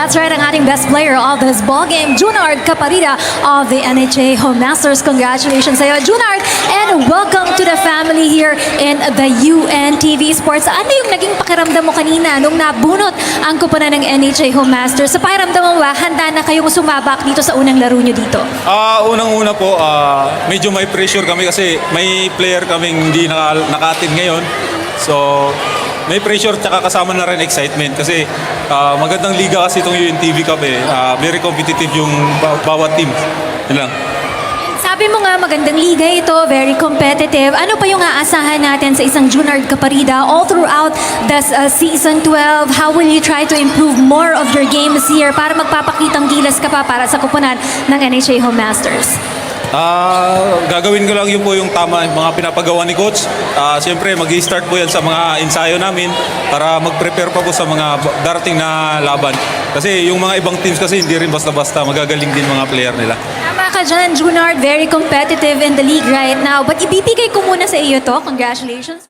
That's right, ang ating best player of this ball game, Junard Caparida of the NHA Home Masters. Congratulations sa iyo, Junard, and welcome to the family here in the UNTV Sports. Ano yung naging pakiramdam mo kanina nung nabunot ang kuponan ng NHA Home Masters? Sa pakiramdam mo ba, handa na kayong sumabak dito sa unang laro nyo dito? Unang-una po, medyo may pressure kami kasi may player kaming hindi nakatin ngayon. So, may pressure tsaka kasama na rin excitement kasi magandang liga kasi itong UNTV Cup eh. Very competitive yung bawat team. Yun lang. Sabi mo nga magandang liga ito, very competitive. Ano pa yung aasahan natin sa isang Junard Caparida all throughout the season 12? How will you try to improve more of your game this year para magpapakitang gilas ka pa para sa kuponan ng NHA Home Masters? Gagawin ko lang yun po yung tama, yung mga pinapagawa ni Coach. Siyempre, mag-i-start po yan sa mga ensayo namin para mag-prepare pa po sa mga darating na laban. Kasi yung mga ibang teams kasi hindi rin basta-basta, magagaling din mga player nila. Tama ka dyan, Junard. Very competitive in the league right now. But ibibigay ko muna sa iyo to. Congratulations.